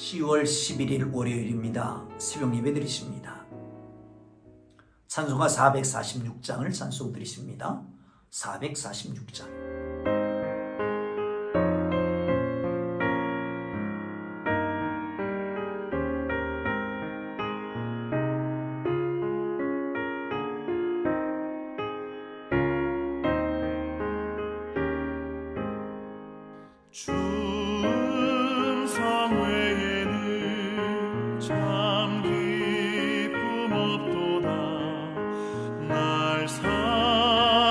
10월 11일 월요일입니다. 새벽 예배 드리십니다. 찬송가 446장을 찬송 드리십니다. 446장. 충성 외에는 참 기쁨 없도다. 날 사랑하신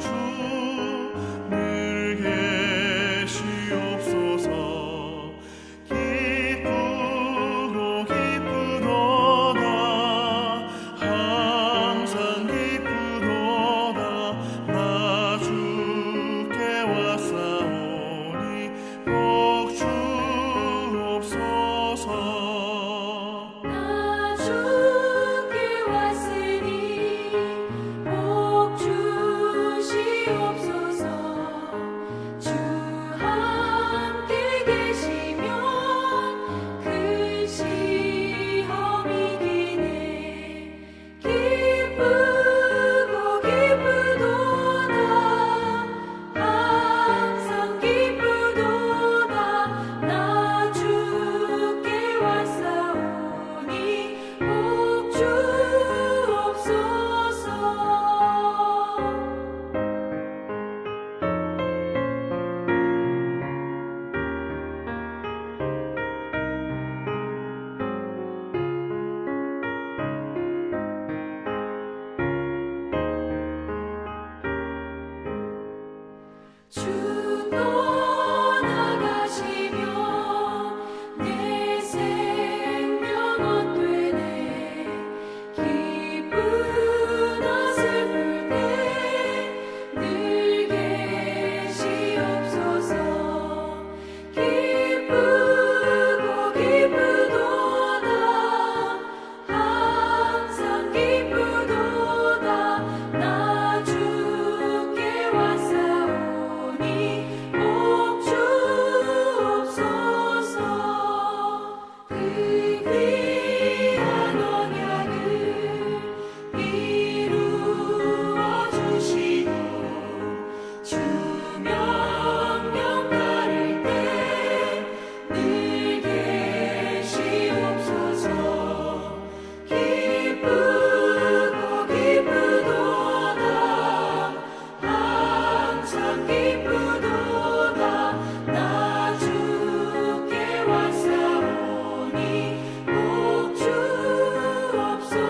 주 늘 계시옵소서. 기쁘고 기쁘도다. 항상 기쁘도다. 나 주께 왔사오니 복 주옵소서. 나 주께 왔으니 복 주시옵소서. 주 함께 계시면 큰 시험이 기네. 기쁘고 기쁘도다. 항상 기쁘도다. 나 주께 왔사오니 복 주옵소서. 주 떠나가시면 내 생명 헛되네. 기쁘나 슬플 때 늘 계시옵소서. 기쁘고 기쁘도다. 항상 기쁘도다. 나 주께 왔사오니 복 주옵소서. 그 귀한 언약을 이루어 주시고 주 명령 따를 때 늘 계시옵소서. 기쁘고 기쁘도다. 항상 기쁘도다. 나 주께 왔사오니 복 주옵소서.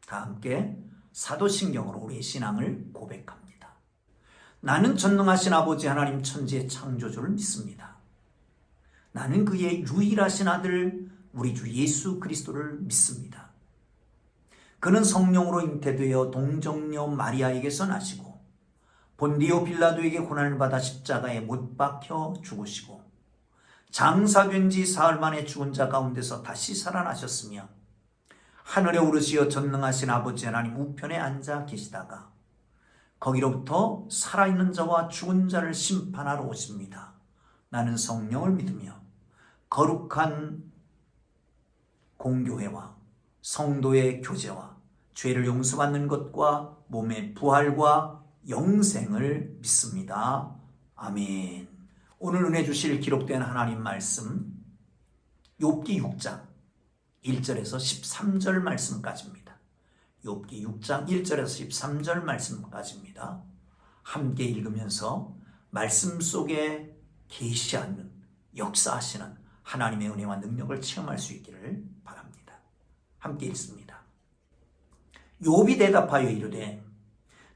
다 함께 사도신경으로 우리의 신앙을 고백합니다. 나는 전능하신 아버지 하나님 천지의 창조주를 믿습니다. 나는 그의 유일하신 아들 우리 주 예수 그리스도를 믿습니다. 그는 성령으로 잉태되어 동정녀 마리아에게서 나시고 본디오 빌라도에게 고난을 받아 십자가에 못 박혀 죽으시고 장사된 지 사흘 만에 죽은 자 가운데서 다시 살아나셨으며 하늘에 오르시어 전능하신 아버지 하나님 우편에 앉아 계시다가 거기로부터 살아있는 자와 죽은 자를 심판하러 오십니다. 나는 성령을 믿으며 거룩한 공교회와 성도의 교제와 죄를 용서받는 것과 몸의 부활과 영생을 믿습니다. 아멘. 오늘 은혜 주실 기록된 하나님 말씀 욥기 6장 1절에서 13절 말씀까지입니다. 욥기 6장 1절에서 13절 말씀까지입니다. 함께 읽으면서 말씀 속에 계시하는 역사하시는 하나님의 은혜와 능력을 체험할 수 있기를 바랍니다. 함께 읽습니다. 욥이 대답하여 이르되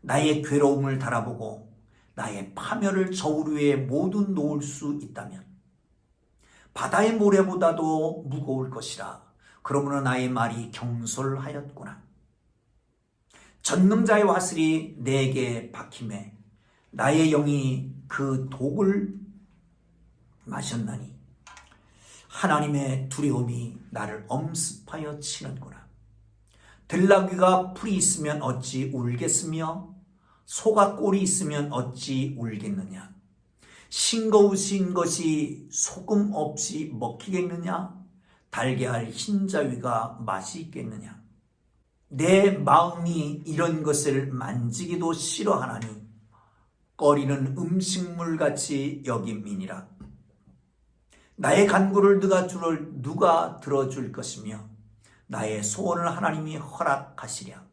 나의 괴로움을 달아보고 나의 파멸을 저울 위에 모두 놓을 수 있다면 바다의 모래보다도 무거울 것이라. 그러므로 나의 말이 경솔하였구나. 전능자의 화살이 내게 박힘에 나의 영이 그 독을 마셨나니 하나님의 두려움이 나를 엄습하여 치는구나. 들나귀가 풀이 있으면 어찌 울겠으며 소가 꼴이 있으면 어찌 울겠느냐. 싱거우신 것이 소금 없이 먹히겠느냐. 달걀 흰자위가 맛이 있겠느냐. 내 마음이 이런 것을 만지기도 싫어하나니 꺼리는 음식물같이 여김이니라. 나의 간구를 누가 들어줄 것이며 나의 소원을 하나님이 허락하시랴.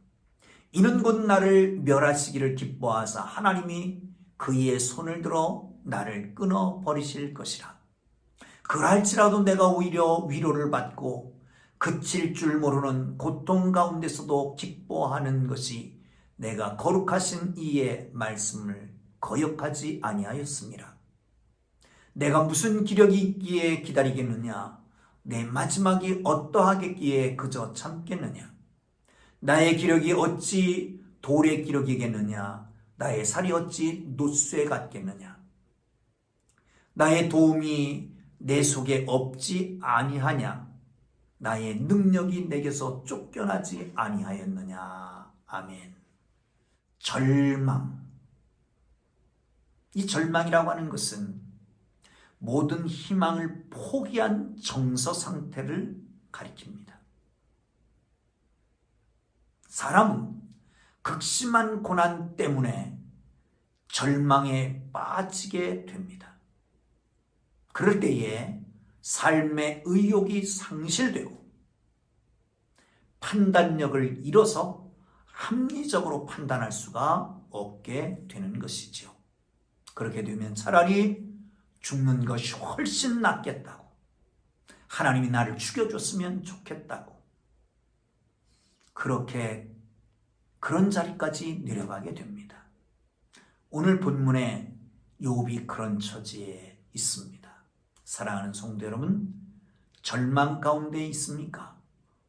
이는 곧 나를 멸하시기를 기뻐하사 하나님이 그의 손을 들어 나를 끊어버리실 것이라. 그럴지라도 내가 오히려 위로를 받고 그칠 줄 모르는 고통 가운데서도 기뻐하는 것이 내가 거룩하신 이의 말씀을 거역하지 아니하였습니다. 내가 무슨 기력이 있기에 기다리겠느냐. 내 마지막이 어떠하겠기에 그저 참겠느냐. 나의 기력이 어찌 돌의 기력이겠느냐. 나의 살이 어찌 노쇠 같겠느냐. 나의 도움이 내 속에 없지 아니하냐. 나의 능력이 내게서 쫓겨나지 아니하였느냐. 아멘. 절망. 이 절망이라고 하는 것은 모든 희망을 포기한 정서 상태를 가리킵니다. 사람은 극심한 고난 때문에 절망에 빠지게 됩니다. 그럴 때에 삶의 의욕이 상실되고 판단력을 잃어서 합리적으로 판단할 수가 없게 되는 것이죠. 그렇게 되면 차라리 죽는 것이 훨씬 낫겠다고, 하나님이 나를 죽여줬으면 좋겠다고, 그런 자리까지 내려가게 됩니다. 오늘 본문에 욥이 그런 처지에 있습니다. 사랑하는 성도 여러분, 절망 가운데 있습니까?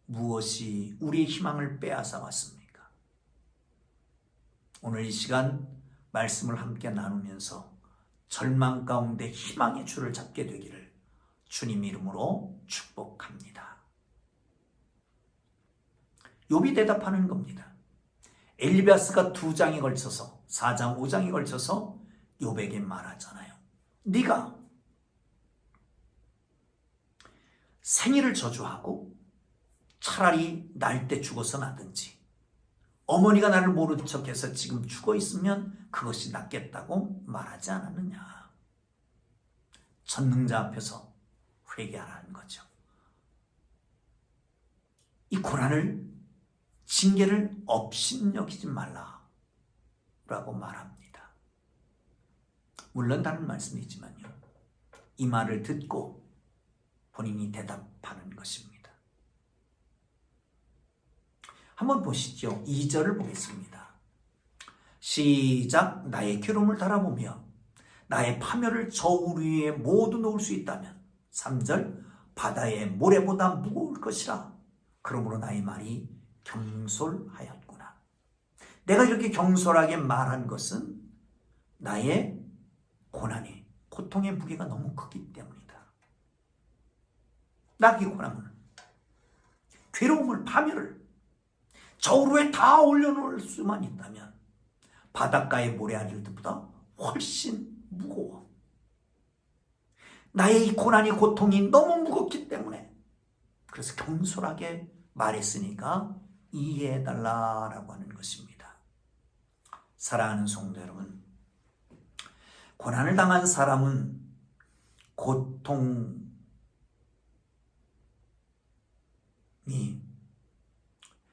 무엇이 우리의 희망을 빼앗아 왔습니까? 오늘 이 시간 말씀을 함께 나누면서 절망 가운데 희망의 줄을 잡게 되기를 주님 이름으로 축복합니다. 욥이 대답하는 겁니다. 엘리바스가 2장에 걸쳐서 4장 5장에 걸쳐서 욥에게 말하잖아요. 네가 생일을 저주하고 차라리 날 때 죽어서 나든지, 어머니가 나를 모른 척해서 지금 죽어 있으면 그것이 낫겠다고 말하지 않았느냐. 전능자 앞에서 회개하라는 거죠. 이 고난을, 징계를 업신여기지 말라라고 말합니다. 물론 다른 말씀이지만요, 이 말을 듣고 본인이 대답하는 것입니다. 한번 보시죠. 2절을 보겠습니다. 시작. 나의 기름을 달아보며 나의 파멸을 저울 위에 모두 놓을 수 있다면. 3절. 바다의 모래보다 무거울 것이라. 그러므로 나의 말이 경솔하였구나. 내가 이렇게 경솔하게 말한 것은 나의 고난이, 고통의 무게가 너무 크기 때문이다. 나의 고난을, 괴로움을, 파멸을 저울 위에 다 올려놓을 수만 있다면 바닷가의 모래알들보다 훨씬 무거워. 나의 이 고난이, 고통이 너무 무겁기 때문에 그래서 경솔하게 말했으니까 이해해달라라고 하는 것입니다. 사랑하는 성도 여러분, 고난을 당한 사람은 고통이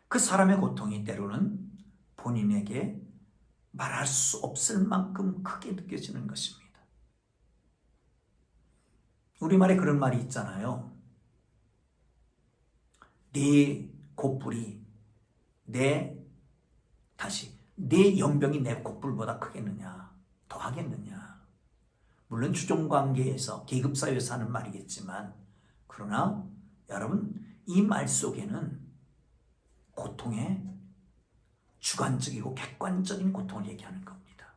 그 사람의 고통이 때로는 본인에게 말할 수 없을 만큼 크게 느껴지는 것입니다. 우리말에 그런 말이 있잖아요. 네 곱불이 내 연병이 내 곱불보다 크겠느냐, 더 하겠느냐. 물론 주종관계에서, 계급사회에서 하는 말이겠지만, 그러나 여러분, 이 말 속에는 고통의 주관적이고 객관적인 고통을 얘기하는 겁니다.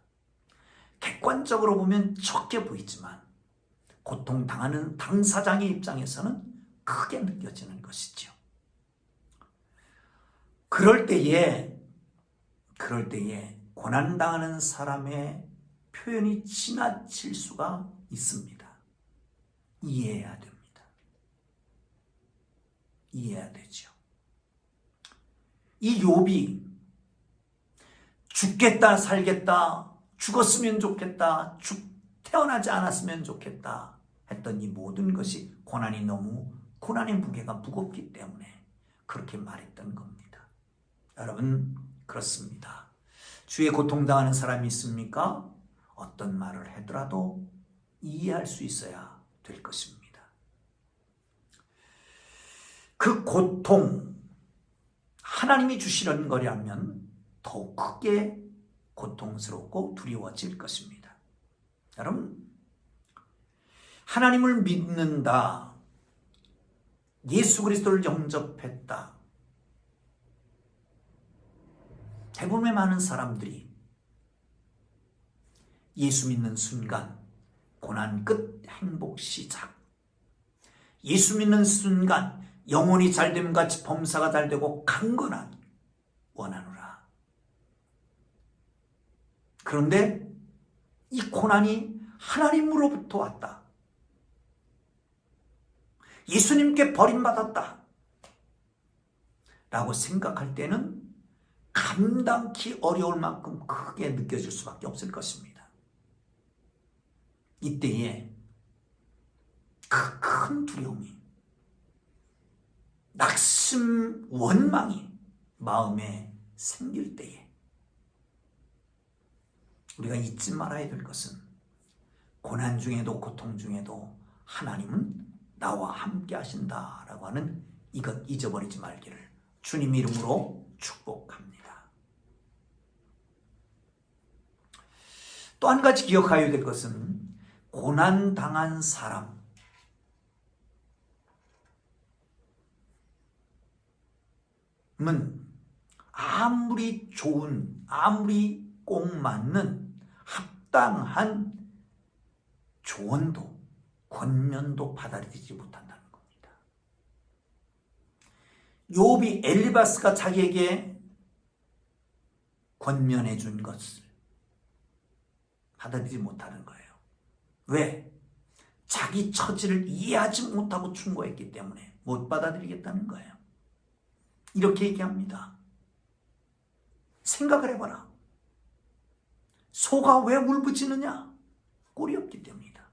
객관적으로 보면 적게 보이지만 고통당하는 당사자의 입장에서는 크게 느껴지는 것이죠. 그럴 때에 고난당하는 사람의 표현이 지나칠 수가 있습니다. 이해해야 됩니다. 이해해야 되죠. 이 욥이 죽겠다 살겠다, 죽었으면 좋겠다, 태어나지 않았으면 좋겠다 했던 이 모든 것이 고난의 무게가 무겁기 때문에 그렇게 말했던 겁니다. 여러분, 그렇습니다. 주의 고통당하는 사람이 있습니까? 어떤 말을 하더라도 이해할 수 있어야 될 것입니다. 그 고통, 하나님이 주시는 거라면 더욱 크게 고통스럽고 두려워질 것입니다. 여러분, 하나님을 믿는다, 예수 그리스도를 영접했다. 대부분의 많은 사람들이 예수 믿는 순간 고난 끝 행복 시작, 예수 믿는 순간 영혼이 잘됨 같이 범사가 잘되고 강건한 원하노라. 그런데 이 고난이 하나님으로부터 왔다, 예수님께 버림받았다 라고 생각할 때는 감당키 어려울 만큼 크게 느껴질 수밖에 없을 것입니다. 이때에 그 큰 두려움이, 낙심, 원망이 마음에 생길 때에 우리가 잊지 말아야 될 것은 고난 중에도 고통 중에도 하나님은 나와 함께 하신다라고 하는 이것 잊어버리지 말기를 주님 이름으로 축복합니다. 또 한 가지 기억해야 될 것은 고난당한 사람은 아무리 좋은, 아무리 꼭 맞는 합당한 조언도 권면도 받아들이지 못한다는 겁니다. 욥이 엘리바스가 자기에게 권면해 준 것을 받아들이지 못하는 거예요. 왜? 자기 처지를 이해하지 못하고 충고했기 때문에 못 받아들이겠다는 거예요. 이렇게 얘기합니다. 생각을 해봐라. 소가 왜 울부짖느냐? 꼴이 없기 때문이다.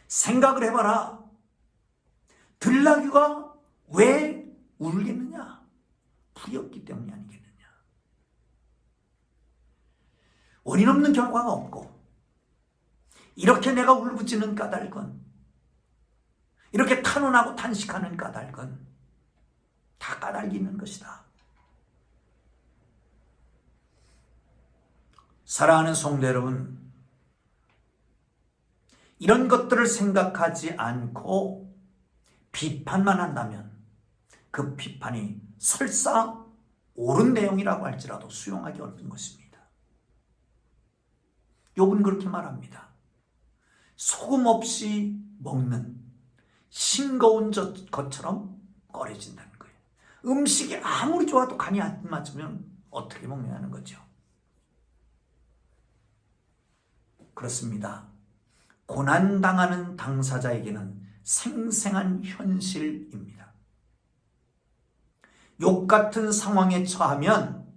생각을 해봐라. 들나귀가 왜 울겠느냐? 불이 없기 때문이 아니겠느냐? 원인 없는 결과가 없고, 이렇게 내가 울부짖는 까닭은, 이렇게 탄원하고 탄식하는 까닭은 다 까닭이 있는 것이다. 사랑하는 성도 여러분, 이런 것들을 생각하지 않고 비판만 한다면 그 비판이 설사 옳은 내용이라고 할지라도 수용하기 어려운 것입니다. 욥은 그렇게 말합니다. 소금 없이 먹는 싱거운 것처럼 꺼려진다는 거예요. 음식이 아무리 좋아도 간이 안 맞으면 어떻게 먹냐는 거죠. 그렇습니다. 고난당하는 당사자에게는 생생한 현실입니다. 욥 같은 상황에 처하면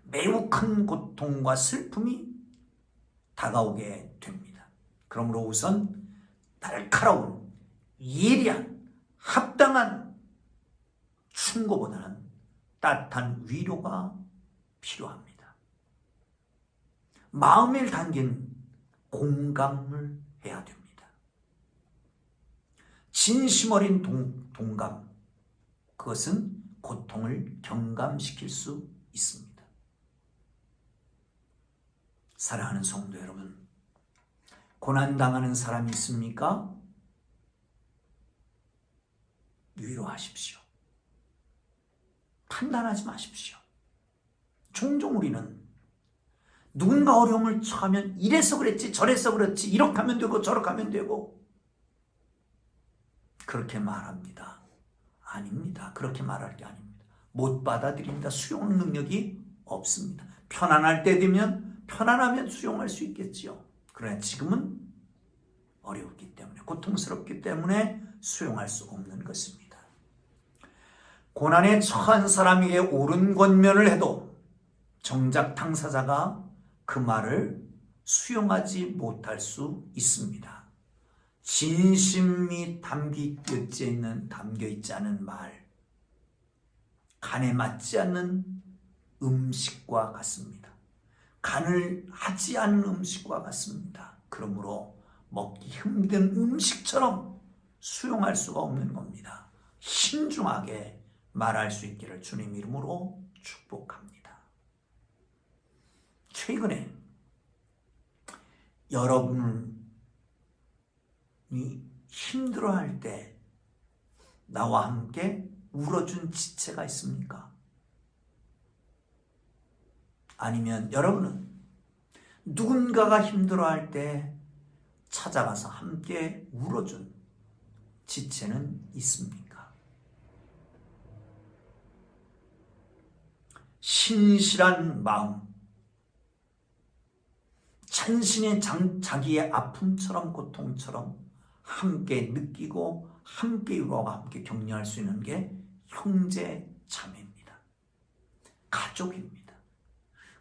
매우 큰 고통과 슬픔이 다가오게 됩니다. 그러므로 우선 날카로운, 예리한, 합당한 충고보다는 따뜻한 위로가 필요합니다. 마음을 담긴 공감을 해야 됩니다. 진심 어린 동감, 그것은 고통을 경감시킬 수 있습니다. 사랑하는 성도 여러분, 고난당하는 사람이 있습니까? 위로하십시오. 판단하지 마십시오. 종종 우리는 누군가 어려움을 처하면 이래서 그랬지, 저래서 그렇지, 이렇게 하면 되고 저렇게 하면 되고 그렇게 말합니다. 아닙니다. 그렇게 말할 게 아닙니다. 못 받아들입니다. 수용 능력이 없습니다. 편안할 때 되면 편안하면 수용할 수 있겠지요. 그러나 지금은 어렵기 때문에, 고통스럽기 때문에 수용할 수 없는 것입니다. 고난에 처한 사람에게 옳은 권면을 해도 정작 당사자가 그 말을 수용하지 못할 수 있습니다. 진심이 담겨 있지 않은 말, 간에 맞지 않는 음식과 같습니다. 간을 하지 않은 음식과 같습니다. 그러므로 먹기 힘든 음식처럼 수용할 수가 없는 겁니다. 신중하게 말할 수 있기를 주님 이름으로 축복합니다. 최근에 여러분이 힘들어할 때 나와 함께 울어준 지체가 있습니까? 아니면 여러분은 누군가가 힘들어할 때 찾아가서 함께 울어준 지체는 있습니까? 신실한 마음, 자신의 자기의 아픔처럼 고통처럼 함께 느끼고 함께 위로하고 함께 격려할 수 있는 게 형제 자매입니다. 가족입니다.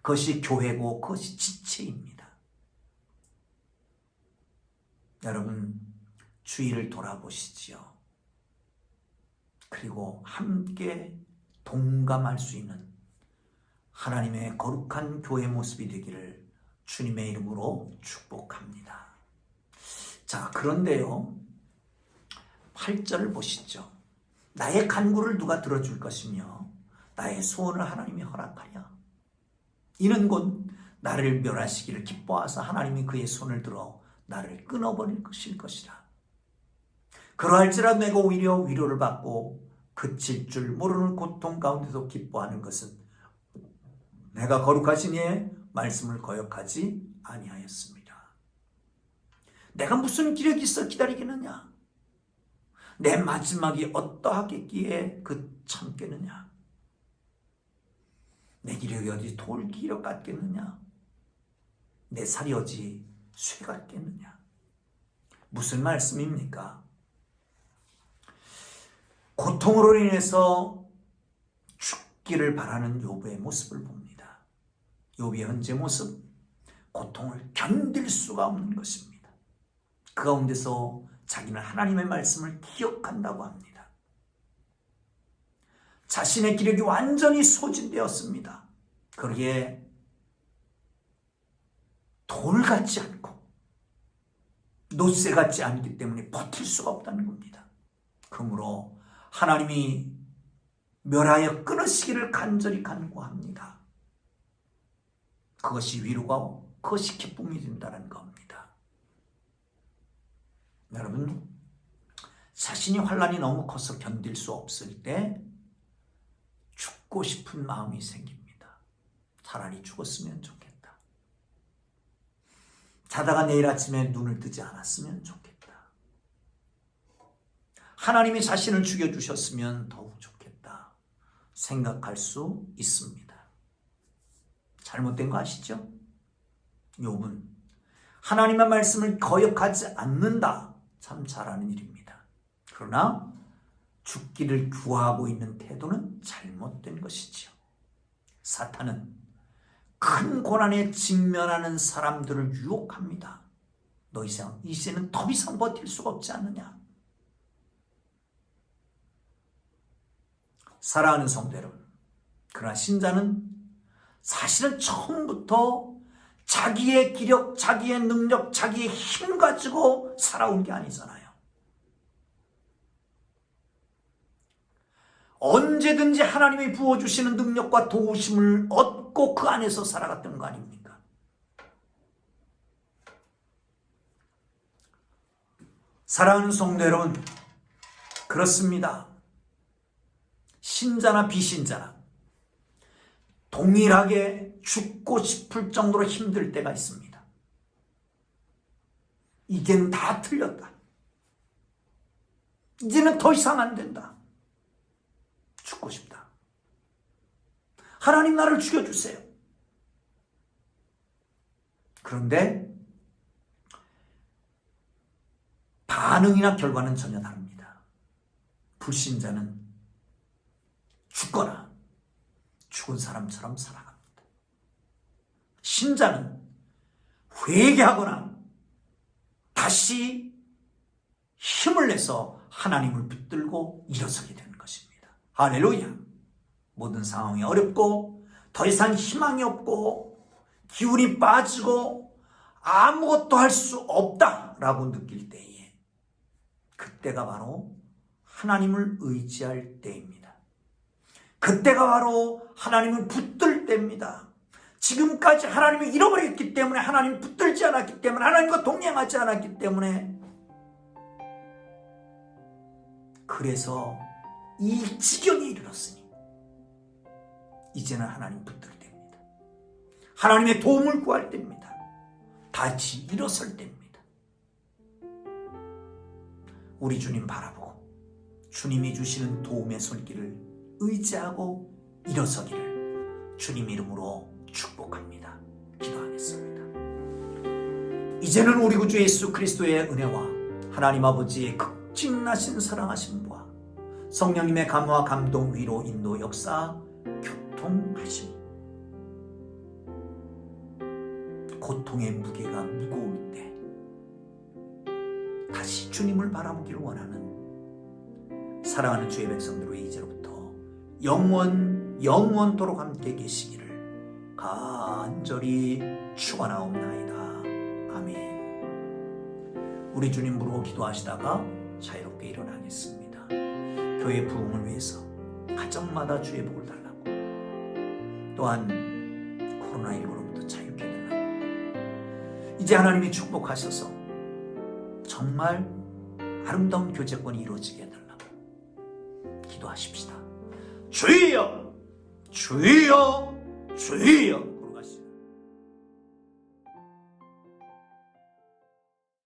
그것이 교회고 그것이 지체입니다. 여러분 주위를 돌아보시지요. 그리고 함께 동감할 수 있는 하나님의 거룩한 교회 모습이 되기를 주님의 이름으로 축복합니다. 자, 그런데요 8절을 보시죠. 나의 간구를 누가 들어줄 것이며 나의 소원을 하나님이 허락하랴. 이는 곧 나를 멸하시기를 기뻐하사 하나님이 그의 손을 들어 나를 끊어버릴 것이라. 그러할지라도 내가 오히려 위로를 받고 그칠 줄 모르는 고통 가운데도 기뻐하는 것은 내가 거룩하신 이의 말씀을 거역하지 아니하였습니다. 내가 무슨 기력이 있어 기다리겠느냐? 내 마지막이 어떠하겠기에 그 참겠느냐? 내 기력이 어디 돌 기력 같겠느냐? 내 살이 어디 쇠 같겠느냐? 무슨 말씀입니까? 고통으로 인해서 죽기를 바라는 욥의 모습을 봅니다. 욥의 현재 모습, 고통을 견딜 수가 없는 것입니다. 그 가운데서 자기는 하나님의 말씀을 기억한다고 합니다. 자신의 기력이 완전히 소진되었습니다. 그러기에 돌 같지 않고 노쇠 같지 않기 때문에 버틸 수가 없다는 겁니다. 그러므로 하나님이 멸하여 끊으시기를 간절히 간구합니다. 그것이 위로가, 그것이 기쁨이 된다는 겁니다. 여러분, 자신이 환난이 너무 커서 견딜 수 없을 때 죽고 싶은 마음이 생깁니다. 차라리 죽었으면 좋겠다. 자다가 내일 아침에 눈을 뜨지 않았으면 좋겠다. 하나님이 자신을 죽여주셨으면 더욱 좋겠다 생각할 수 있습니다. 잘못된 거 아시죠? 욥은 하나님의 말씀을 거역하지 않는다. 참 잘하는 일입니다. 그러나 죽기를 구하고 있는 태도는 잘못된 것이지요. 사탄은 큰 고난에 직면하는 사람들을 유혹합니다. 너 이제는 더 이상 버틸 수가 없지 않느냐? 사랑하는 성도 여러분, 그러나 신자는 사실은 처음부터 자기의 기력, 자기의 능력, 자기의 힘 가지고 살아온 게 아니잖아요. 언제든지 하나님이 부어주시는 능력과 도우심을 얻고 그 안에서 살아갔던 거 아닙니까? 사랑하는 성도 여러분, 그렇습니다. 신자나 비신자나 동일하게 죽고 싶을 정도로 힘들 때가 있습니다. 이제는 다 틀렸다. 이제는 더 이상 안 된다. 하나님 나를 죽여주세요. 그런데 반응이나 결과는 전혀 다릅니다. 불신자는 죽거나 죽은 사람처럼 살아갑니다. 신자는 회개하거나 다시 힘을 내서 하나님을 붙들고 일어서게 되는 것입니다. 할렐루야. 모든 상황이 어렵고 더 이상 희망이 없고 기운이 빠지고 아무것도 할 수 없다라고 느낄 때에 그때가 바로 하나님을 의지할 때입니다. 그때가 바로 하나님을 붙들 때입니다. 지금까지 하나님을 잃어버렸기 때문에, 하나님을 붙들지 않았기 때문에, 하나님과 동행하지 않았기 때문에, 그래서 이 지경에 이르렀으니 이제는 하나님 붙들 때입니다. 하나님의 도움을 구할 때입니다. 다시 일어설 때입니다. 우리 주님 바라보고 주님이 주시는 도움의 손길을 의지하고 일어서기를 주님 이름으로 축복합니다. 기도하겠습니다. 이제는 우리 구주 예수 그리스도의 은혜와 하나님 아버지의 극진하신 사랑하심과 성령님의 감화 감동 위로 인도 역사 교통하심, 고통의 무게가 무거울 때 다시 주님을 바라보기를 원하는 사랑하는 주의 백성들의 이제로부터 영원토록 함께 계시기를 간절히 축원하옵나이다. 아멘. 우리 주님 부르고 기도하시다가 자유롭게 일어나겠습니다. 교회 부흥을 위해서 가정마다 주의 복을 달라고, 또한 코로나19로부터 자유케 해달라고, 이제 하나님이 축복하셔서 정말 아름다운 교제권이 이루어지게 해달라고 기도하십시다. 주여, 주여, 주여.